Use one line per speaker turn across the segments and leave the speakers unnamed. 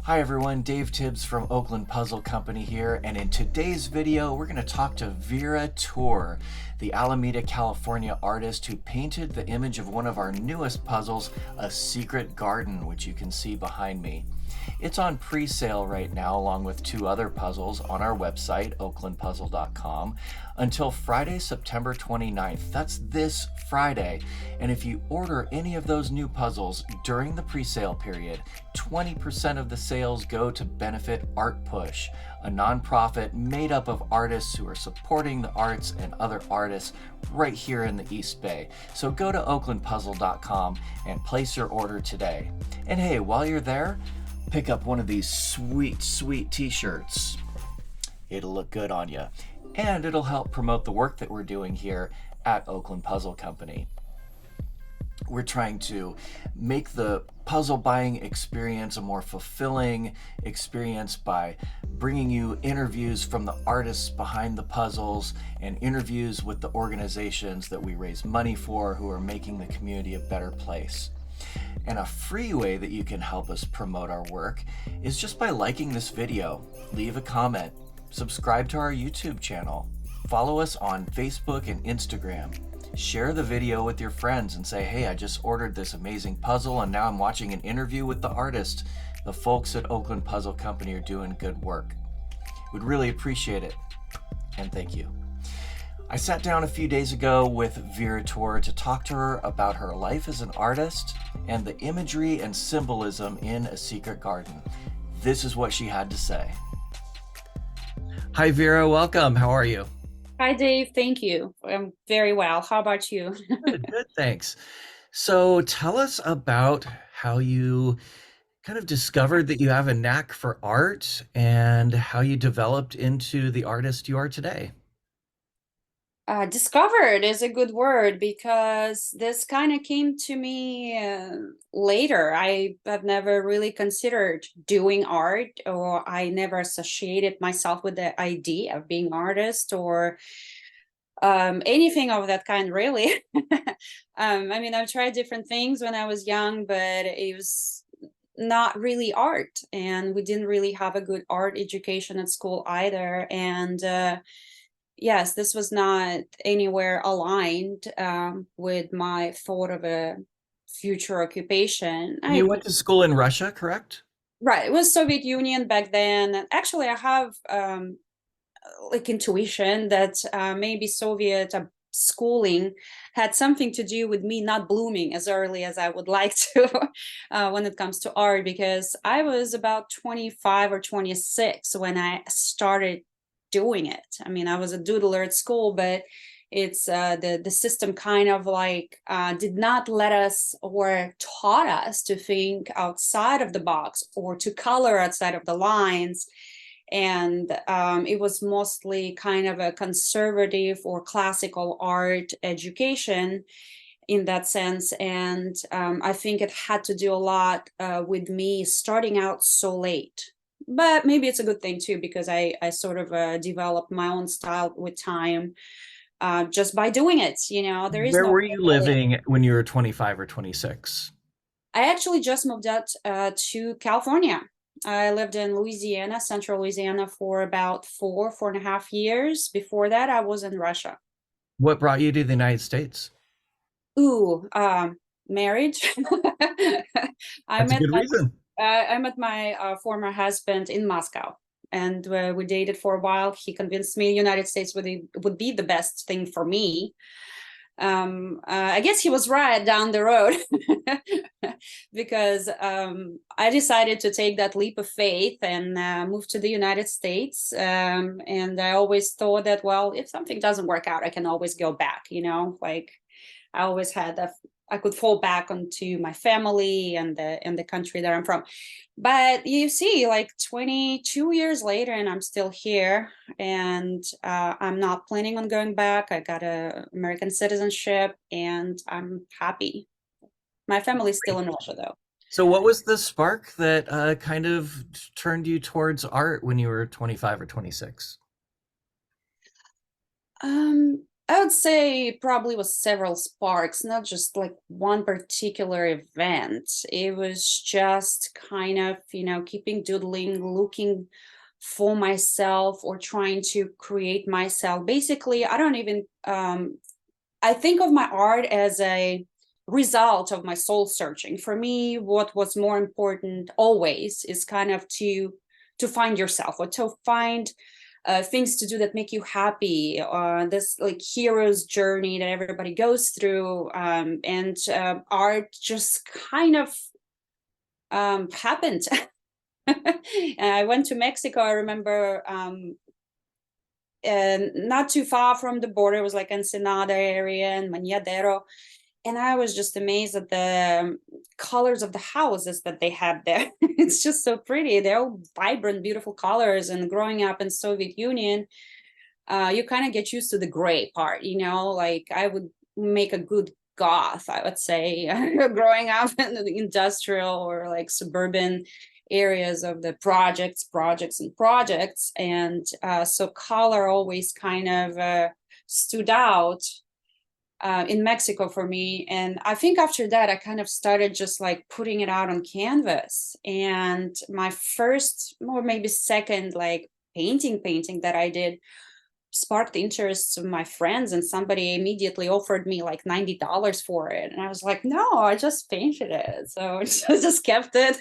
Hi everyone, Dave Tibbs from Oakland Puzzle Company here, and in today's video we're going to talk to Vera Tour, the Alameda, California artist who painted the image of one of our newest puzzles, A Secret Garden, which you can see behind me. It's on pre-sale right now along with two other puzzles on our website, oaklandpuzzle.com, until Friday, September 29th. That's this Friday. And if you order any of those new puzzles during the pre-sale period, 20% of the sales go to benefit Art Push, a nonprofit made up of artists who are supporting the arts and other artists right here in the East Bay. So go to oaklandpuzzle.com and place your order today. And hey, while you're there, pick up one of these sweet t-shirts. It'll look good on you, and it'll help promote the work that we're doing here at Oakland Puzzle Company. We're trying to make the puzzle buying experience a more fulfilling experience by bringing you interviews from the artists behind the puzzles and interviews with the organizations that we raise money for who are making the community a better place. And a free way that you can help us promote our work is just by liking this video, leave a comment, subscribe to our YouTube channel, follow us on Facebook and Instagram, share the video with your friends and say, hey, I just ordered this amazing puzzle and now I'm watching an interview with the artist. The folks at Oakland Puzzle Company are doing good work. We'd really appreciate it, and thank you. I sat down a few days ago with Vera Tour to talk to her about her life as an artist and the imagery and symbolism in A Secret Garden. This is what she had to say. Hi Vera, welcome. How are you?
Hi, Dave. Thank you. I'm very well. How about you?
Good, thanks. So tell us about how you kind of discovered that you have a knack for art and how you developed into the artist you are today.
Discovered is a good word because this kind of came to me later. I have never really considered doing art, or I never associated myself with the idea of being artist or anything of that kind, really. I mean, I've tried different things when I was young, but it was not really art, and we didn't really have a good art education at school either. And yes, this was not anywhere aligned with my thought of a future occupation.
And you went to school in Russia, correct?
Right, it was Soviet Union back then. Actually, I have like intuition that maybe Soviet schooling had something to do with me not blooming as early as I would like to when it comes to art, because I was about 25 or 26 when I started doing it. I mean, I was a doodler at school, but it's the system kind of like did not let us or taught us to think outside of the box or to color outside of the lines. And it was mostly kind of a conservative or classical art education in that sense. And I think it had to do a lot with me starting out so late. But maybe it's a good thing too, because I sort of developed my own style with time just by doing it. There is
Where
no
were you
really.
living when you were 25 or 26?
I actually just moved out to California. I lived in Louisiana, central Louisiana, for about 4.5 years. Before that, I was in Russia.
What brought you to the United States?
Ooh, marriage. I
That's a
met
good
my
reason.
former husband in Moscow, and we dated for a while. He convinced me the United States would be the best thing for me. I guess he was right down the road because I decided to take that leap of faith and move to the United States. And I always thought that, well, if something doesn't work out, I can always go back, like I always had that I could fall back onto my family and the country that I'm from. But you see, like 22 years later, and I'm still here, and I'm not planning on going back. I got a American citizenship, and I'm happy. My family's still in Russia, though.
So what was the spark that kind of turned you towards art when you were 25 or 26?
I would say probably was several sparks, not just like one particular event. It was just kind of, keeping doodling, looking for myself or trying to create myself. Basically, I don't even I think of my art as a result of my soul searching. For me, what was more important always is kind of to find yourself, or to find things to do that make you happy. This like hero's journey that everybody goes through, and art just kind of happened. And I went to Mexico. I remember, and not too far from the border, it was like Ensenada area and Mañadero, and I was just amazed at the colors of the houses that they had there. It's just so pretty. They're all vibrant, beautiful colors. And growing up in Soviet Union, you kind of get used to the gray part, like I would make a good goth, I would say, growing up in the industrial or like suburban areas of the projects. And so color always kind of stood out in Mexico for me. And I think after that, I kind of started just like putting it out on canvas. And my first, or maybe second, like painting that I did sparked the interest of my friends, and somebody immediately offered me like $90 for it. And I was like, no, I just painted it. So I just kept it.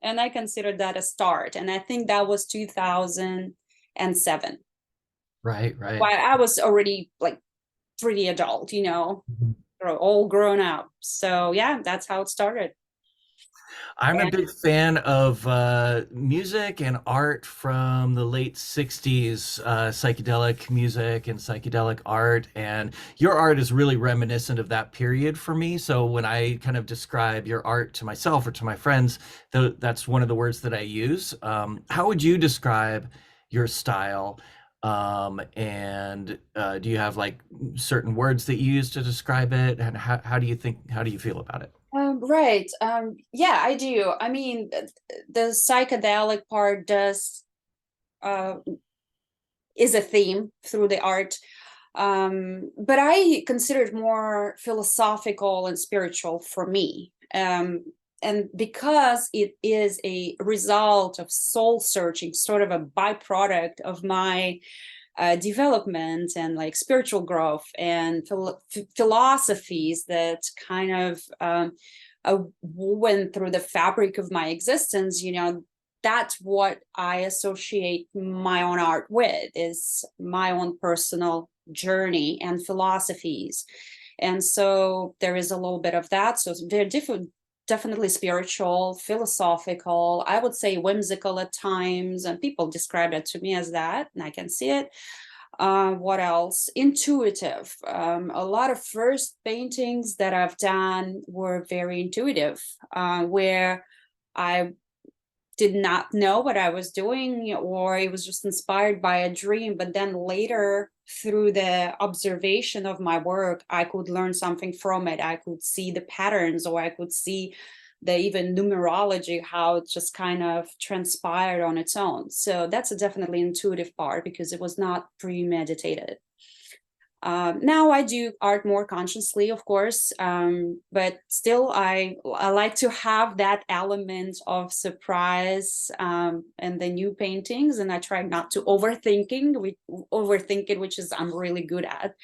And I considered that a start. And I think that was 2007.
Right, right.
While I was already like pretty adult,
Mhm.
all grown up. So yeah, that's how it started.
I'm a
And
big fan of music and art from the late 60s, psychedelic music and psychedelic art. And your art is really reminiscent of that period for me. So when I kind of describe your art to myself or to my friends, that's one of the words that I use. How would you describe your style? And do you have like certain words that you use to describe it? And how do you think, how do you feel about it?
right. Yeah, I do. I mean, the psychedelic part does uh is a theme through the art. But I consider it more philosophical and spiritual for me. And because it is a result of soul searching, sort of a byproduct of my development and like spiritual growth and philosophies that kind of went through the fabric of my existence, that's what I associate my own art with, is my own personal journey and philosophies. And so there is a little bit of that. So they're different, definitely spiritual, philosophical, I would say whimsical at times, and people describe it to me as that, and I can see it. What else? Intuitive. A lot of first paintings that I've done were very intuitive, where I did not know what I was doing, or it was just inspired by a dream. But then later, through the observation of my work, I could learn something from it. I could see the patterns, or I could see the even numerology, how it just kind of transpired on its own. So that's a definitely intuitive part, because it was not premeditated. Now I do art more consciously, of course, but still I like to have that element of surprise in the new paintings, and I try not to overthink it, which is I'm really good at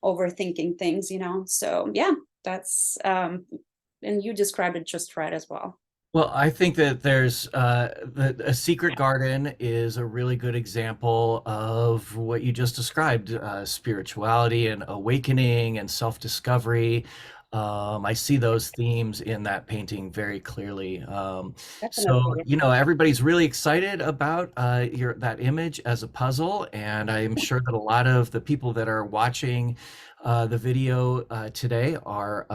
overthinking things, So yeah, that's and you described it just right as well.
Well, I think that there's a secret garden is a really good example of what you just described, spirituality and awakening and self-discovery. I see those themes in that painting very clearly. So,
Definitely.
everybody's really excited about that image as a puzzle, and I'm sure that a lot of the people that are watching the video today are,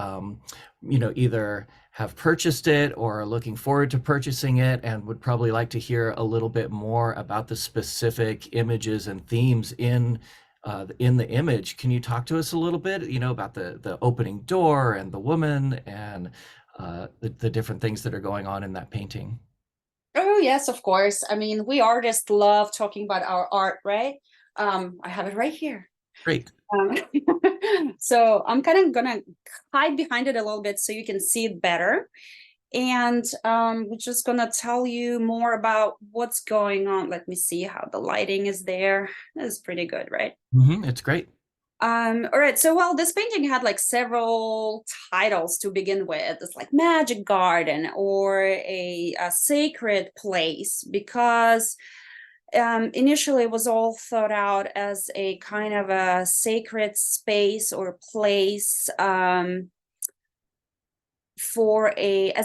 either have purchased it or are looking forward to purchasing it and would probably like to hear a little bit more about the specific images and themes in the image. Can you talk to us a little bit, about the opening door and the woman and the different things that are going on in that painting?
Oh, yes, of course. I mean, we artists love talking about our art, right? I have it right here.
Great.
Um, so I'm kind of gonna hide behind it a little bit so you can see it better. And we're just gonna tell you more about what's going on. Let me see how the lighting is there. That's pretty good, right?
It's great.
All right, so well, this painting had like several titles to begin with. It's like Magic Garden or a sacred place, because initially it was all thought out as a kind of a sacred space or place as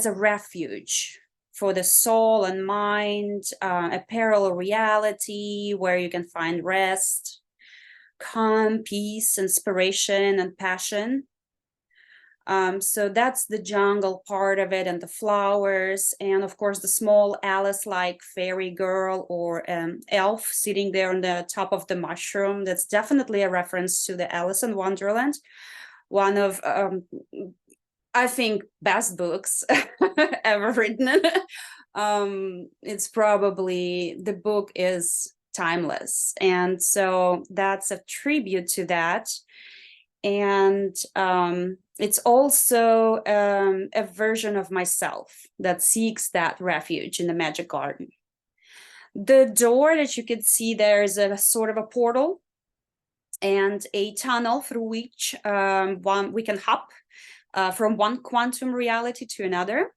a refuge for the soul and mind, a parallel reality where you can find rest, calm, peace, inspiration, and passion. So that's the jungle part of it, and the flowers, and of course the small Alice-like fairy girl or elf sitting there on the top of the mushroom. That's definitely a reference to the Alice in Wonderland, one of I think best books ever written. It's probably, the book is timeless, and so that's a tribute to that. And it's also a version of myself that seeks that refuge in the Magic Garden. The door that you can see there is a sort of a portal and a tunnel through which we can hop from one quantum reality to another.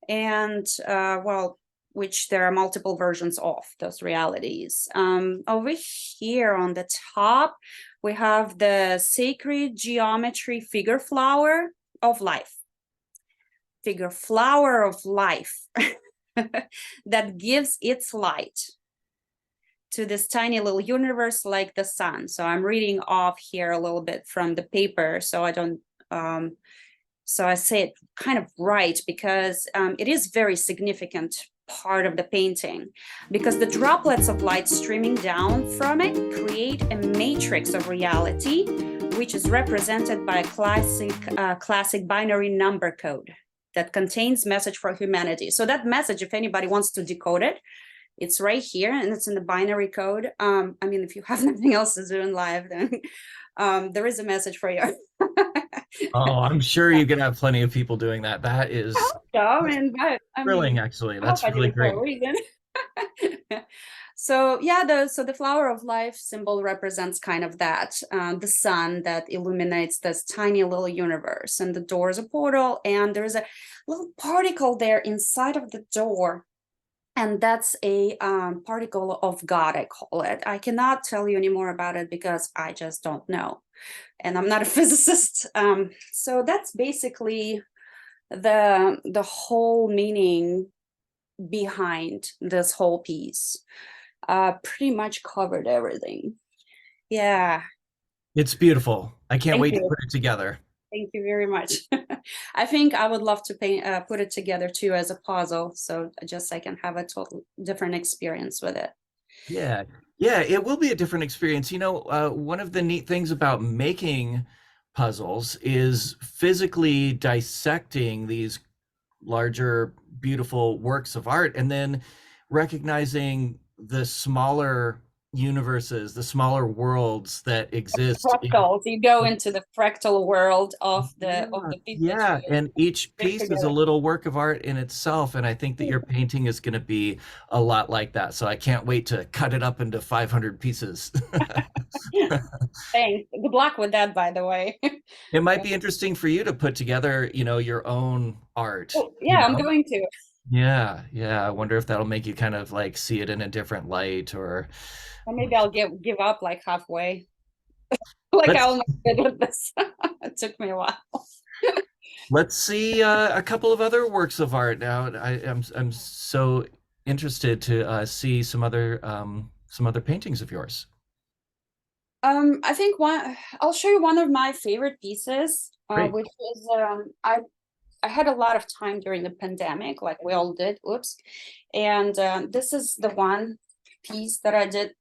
And well, which there are multiple versions of those realities. Over here on the top, we have the sacred geometry figure flower of life. Figure flower of life that gives its light to this tiny little universe like the sun. So I'm reading off here a little bit from the paper, so I don't so I say it kind of right, because it is very significant part of the painting, because the droplets of light streaming down from it create a matrix of reality, which is represented by a classic binary number code that contains message for humanity. So that message, if anybody wants to decode it, it's right here, and it's in the binary code. I mean, if you have nothing else to do in life, then there is a message for you.
Oh, I'm sure you can have plenty of people doing that. That is thrilling, actually.
I hope
That's
I did
really
it for
great.
a reason. So yeah, the flower of life symbol represents kind of that, the sun that illuminates this tiny little universe, and the door is a portal, and there's a little particle there inside of the door, and that's a particle of God, I call it. I cannot tell you any more about it because I just don't know, and I'm not a physicist. So that's basically the whole meaning behind this whole piece. Pretty much covered everything. Yeah.
It's beautiful. I can't
Thank
wait to
you.
put it together.
Thank you very much. I think I would love to put it together too as a puzzle, so just I can have a total different experience with it.
Yeah. Yeah, it will be a different experience. One of the neat things about making puzzles is physically dissecting these larger, beautiful works of art, and then recognizing the smaller universes, the smaller worlds that exist in.
Fractals. You go into the fractal world of
Yeah,
the piece that
yeah,
you
and each
bring
piece is a
together.
little work of art in itself, and I think that your painting is going to be a lot like that. So I can't wait to cut it up into 500 pieces.
Thanks. Good luck with that, by the way.
It might be interesting for you to put together, your own art,
Oh, yeah, I'm going to.
Yeah, yeah. I wonder if that'll make you kind of like see it in a different light, or
Or maybe I'll give up like halfway. Like I
let's
almost did with this. It took me a while.
let's see a couple of other works of art now. I'm so interested to see some other paintings of yours.
I think I'll show you one of my favorite pieces,
Great.
which is I had a lot of time during the pandemic, like we all did. Oops. And this is the one piece that I did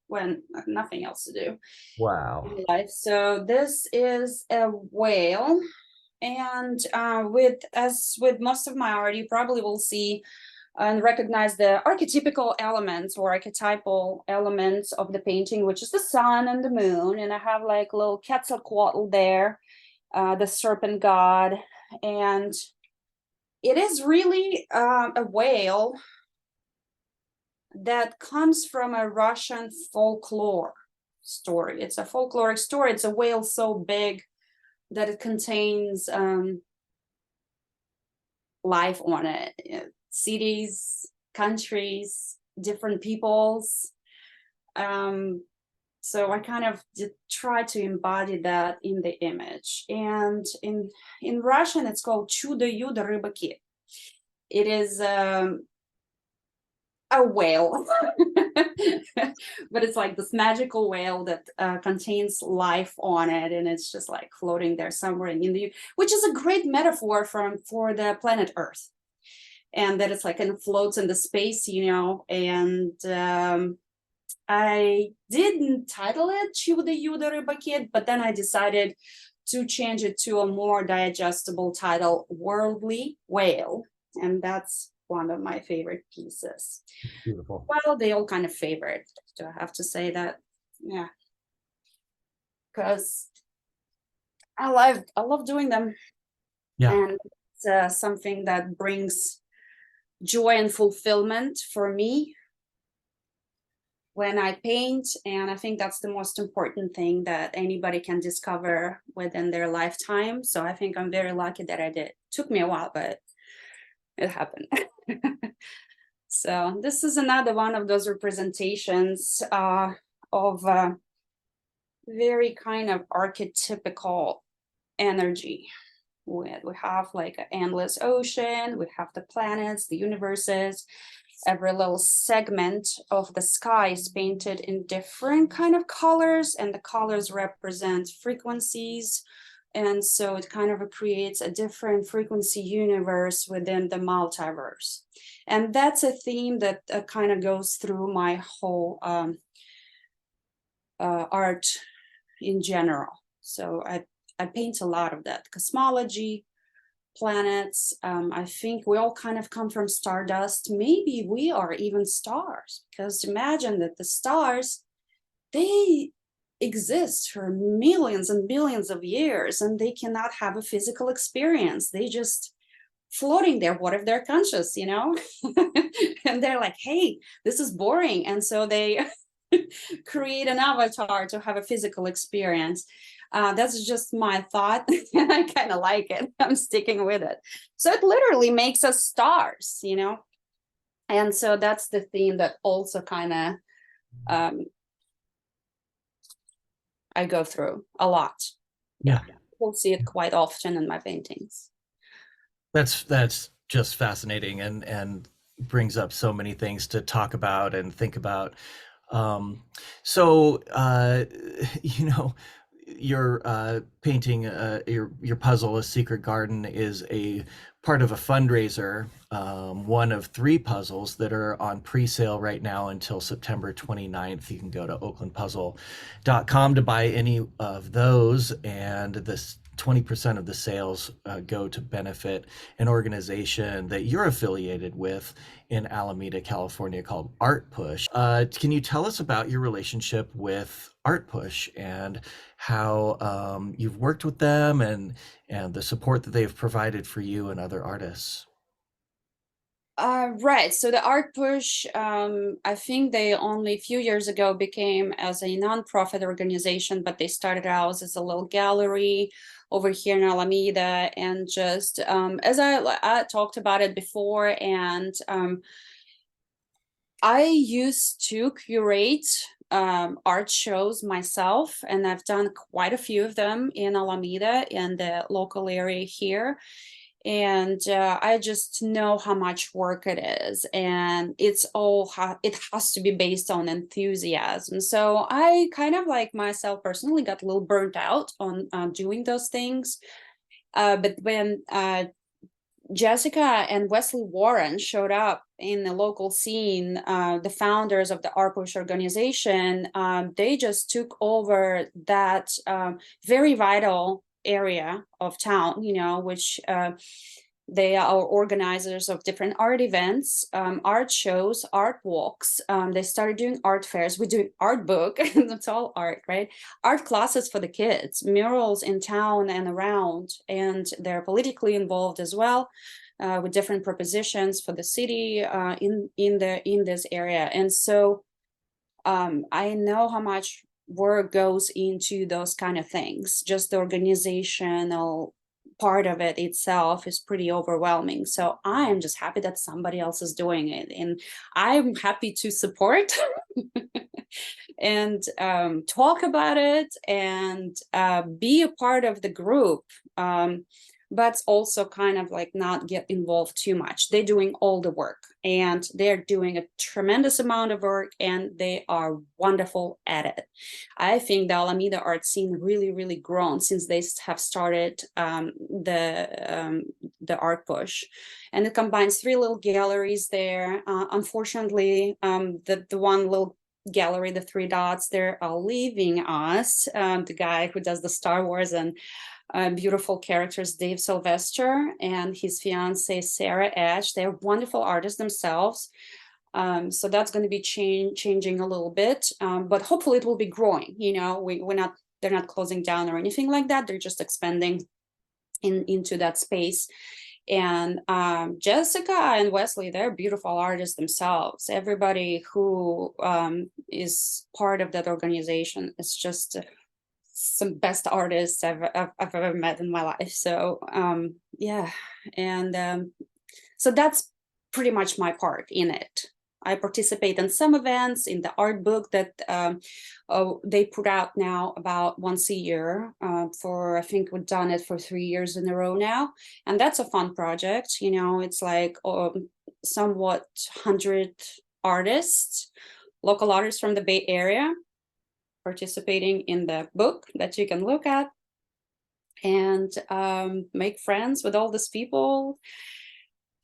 when nothing else to do
Wow.
in life. So this is a whale, and as with most of my art, you probably will see and recognize the archetypical elements or archetypal elements of the painting, which is the sun and the moon. And I have like a little Quetzalcoatl there, the serpent god. And it is really a whale that comes from a Russian folklore story. It's a folkloric story. It's a whale so big that it contains life on it. Cities, countries, different peoples. So I kind of try to embody that in the image. And in Russian, it's called Чудо-юдо рыбаки. It is a whale, but it's like this magical whale that contains life on it, and it's just like floating there somewhere in the, which is a great metaphor for the planet Earth, and that it's like and floats in the space, you know. And I didn't title it Чудо-юдо рыбаки, but then I decided to change it to a more digestible title, Worldly Whale, and that's one of my favorite pieces.
Beautiful.
Well, they all kind of favorite. Do I have to say that? Yeah, because I love doing them.
Yeah.
And it's something that brings joy and fulfillment for me when I paint. And I think that's the most important thing that anybody can discover within their lifetime. So I think I'm very lucky that I did. It took me a while, but it happened. So this is another one of those representations of very kind of archetypical energy. We have like an endless ocean, we have the planets, the universes. Every little segment of the sky is painted in different kind of colors, and the colors represent frequencies. And so it kind of creates a different frequency universe within the multiverse. And that's a theme that kind of goes through my whole art in general. So I paint a lot of that. Cosmology, planets. I think we all kind of come from stardust. Maybe we are even stars, because imagine that the stars, they exist for millions and billions of years, and they cannot have a physical experience. They just floating there. What if they're conscious, you know? And they're like, hey, this is boring. And so they create an avatar to have a physical experience. That's just my thought. And I kind of like it. I'm sticking with it. So it literally makes us stars, you know? And so that's the theme that also kind of I go through a lot.
Yeah.
We'll see it quite often in my paintings.
That's just fascinating and brings up so many things to talk about and think about. So you know, your painting, your puzzle, A Secret Garden, is a part of a fundraiser, one of 3 puzzles that are on pre-sale right now until September 29th. You can go to oaklandpuzzle.com to buy any of those, and this 20% of the sales go to benefit an organization that you're affiliated with in Alameda, California, called Art Push. Can you tell us about your relationship with Art Push and how you've worked with them and the support that they've provided for you and other artists?
Right. So the Art Push, I think they only a few years ago became as a nonprofit organization, but they started out as a little gallery over here in Alameda. And just as I talked about it before, and I used to curate art shows myself, and I've done quite a few of them in Alameda and the local area here. And I just know how much work it is, and it has to be based on enthusiasm. So I kind of, like myself personally, got a little burnt out on doing those things. But when Jessica and Wesley Warren showed up in the local scene, the founders of the Art Push organization, they just took over that very vital area of town, you know, which They are organizers of different art events, art shows, art walks. They started doing art fairs. We do art book, and it's all art, right? Art classes for the kids, murals in town and around, and they're politically involved as well, with different propositions for the city in this area. And so I know how much work goes into those kind of things. Just the organizational part of it itself is pretty overwhelming. So I am just happy that somebody else is doing it, and I'm happy to support and talk about it and be a part of the group. But also kind of like not get involved too much. They're doing all the work, and they're doing a tremendous amount of work, and they are wonderful at it. I think the Alameda art scene really grown since they have started the art push, and it combines 3 little galleries there. Unfortunately, the one little gallery, the 3 dots, they're leaving us. The guy who does the Star Wars and beautiful characters, Dave Sylvester and his fiancee Sarah Edge. They're wonderful artists themselves. So that's going to be changing a little bit, but hopefully it will be growing. You know, they're not closing down or anything like that. They're just expanding into that space. And Jessica and Wesley, they're beautiful artists themselves. Everybody who is part of that organization is just some best artists I've ever met in my life. So yeah, and so that's pretty much my part in it. I participate in some events in the art book that they put out now about once a year for, I think we've done it for 3 years in a row now, and that's a fun project. You know, it's like somewhat 100 artists, local artists from the Bay Area, participating in the book that you can look at and make friends with all these people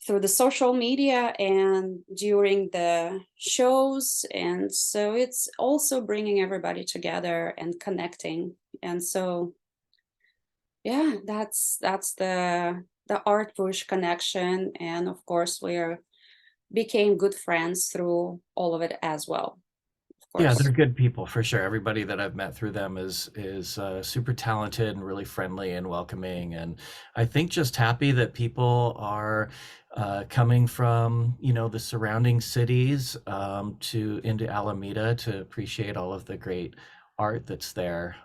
through the social media and during the shows. And so it's also bringing everybody together and connecting. And so yeah, that's the art push connection. And of course became good friends through all of it as well.
Yeah, they're good people for sure. Everybody that I've met through them is super talented and really friendly and welcoming. And I think just happy that people are coming from, you know, the surrounding cities to into Alameda to appreciate all of the great art that's there.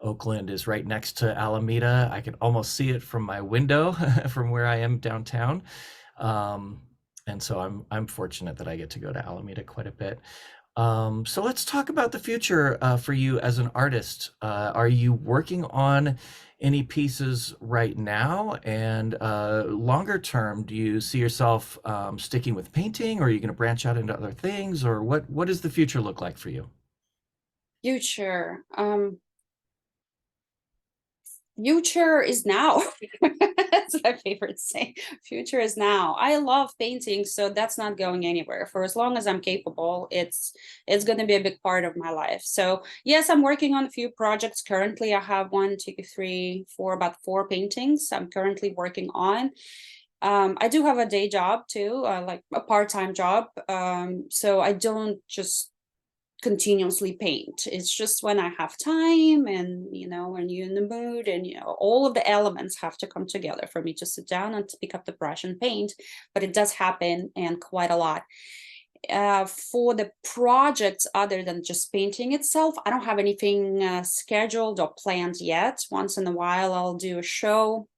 Oakland is right next to Alameda. I can almost see it from my window from where I am downtown. And so I'm fortunate that I get to go to Alameda quite a bit. So let's talk about the future for you as an artist. Are you working on any pieces right now? And longer term, do you see yourself sticking with painting, or are you going to branch out into other things, or what does the future look like for you?
Future. Future is now. That's my favorite saying. Future is now. I love painting, so that's not going anywhere. For as long as I'm capable, it's going to be a big part of my life. So yes, I'm working on a few projects currently. I have 1, 2, 3, 4, about 4 paintings I'm currently working on. I do have a day job too, like a part-time job. So I don't just continuously paint. It's just when I have time, and you know, when you're in the mood, and you know, all of the elements have to come together for me to sit down and to pick up the brush and paint. But it does happen, and quite a lot. For the projects other than just painting itself, I don't have anything scheduled or planned yet. Once in a while I'll do a show.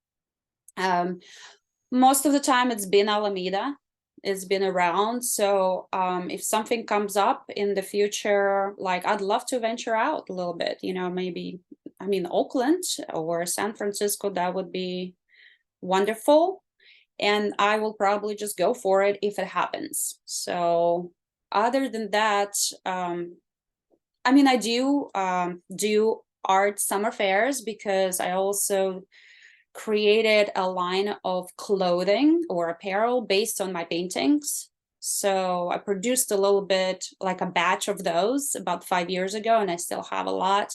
Most of the time it's been Alameda. It's been around. So if something comes up in the future, like I'd love to venture out a little bit, you know, maybe, I mean, Oakland or San Francisco, that would be wonderful. And I will probably just go for it if it happens. So other than that, I mean, I do art summer fairs, because I also created a line of clothing or apparel based on my paintings. So I produced a little bit, like a batch of those about 5 years ago, and I still have a lot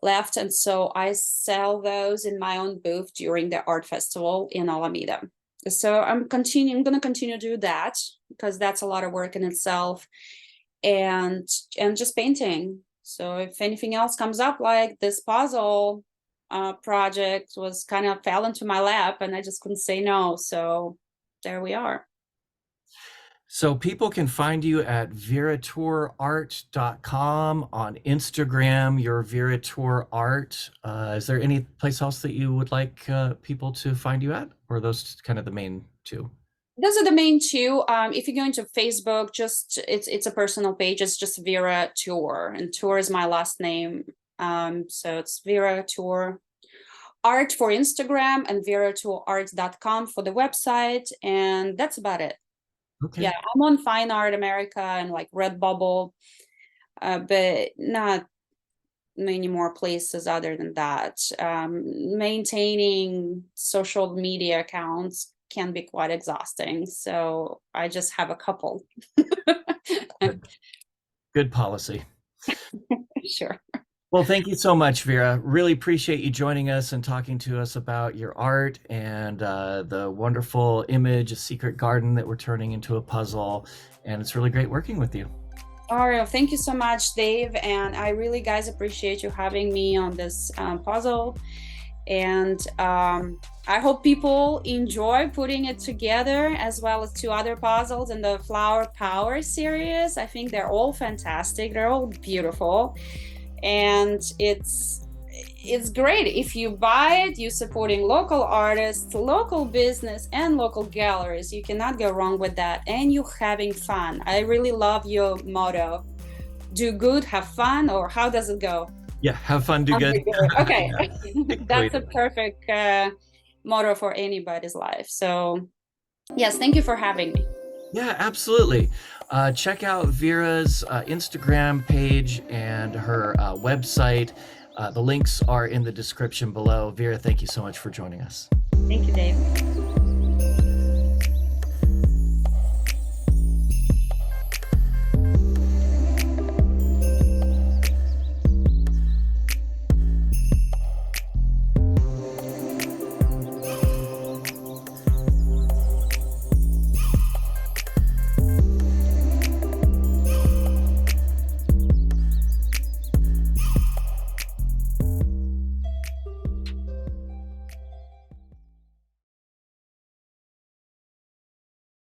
left, and so I sell those in my own booth during the art festival in Alameda. So I'm gonna continue to do that because that's a lot of work in itself, and just painting. So if anything else comes up, like this puzzle project was kind of fell into my lap and I just couldn't say no. So there we are.
So people can find you at veratourart.com, on Instagram, your Vera Tour Art. Is there any place else that you would like people to find you at, or are those kind of the main two?
Those are the main two. If you go into Facebook, just it's a personal page. It's just Vera Tour, and Tour is my last name. So it's Vera Tour Art for Instagram and veratourart.com for the website, and that's about it.
Okay.
Yeah, I'm on Fine Art America and like Redbubble, but not many more places other than that. Maintaining social media accounts can be quite exhausting, so I just have a couple.
Good policy.
Sure.
Well, thank you so much, Vera. Really appreciate you joining us and talking to us about your art and the wonderful image, a secret garden that we're turning into a puzzle. And it's really great working with you.
All right, thank you so much, Dave. And I really, guys, appreciate you having me on this puzzle. And I hope people enjoy putting it together, as well as two other puzzles in the Flower Power series. I think they're all fantastic. They're all beautiful. And it's great. If you buy it, you're supporting local artists, local business, and local galleries. You cannot go wrong with that. And you're having fun. I really love your motto. Do good, have fun, or how does it go?
Yeah, have fun, do good.
Okay. That's a perfect motto for anybody's life. So yes, thank you for having me.
Yeah, absolutely. Check out Vera's Instagram page and her website. The links are in the description below. Vera, thank you so much for joining us.
Thank you, Dave.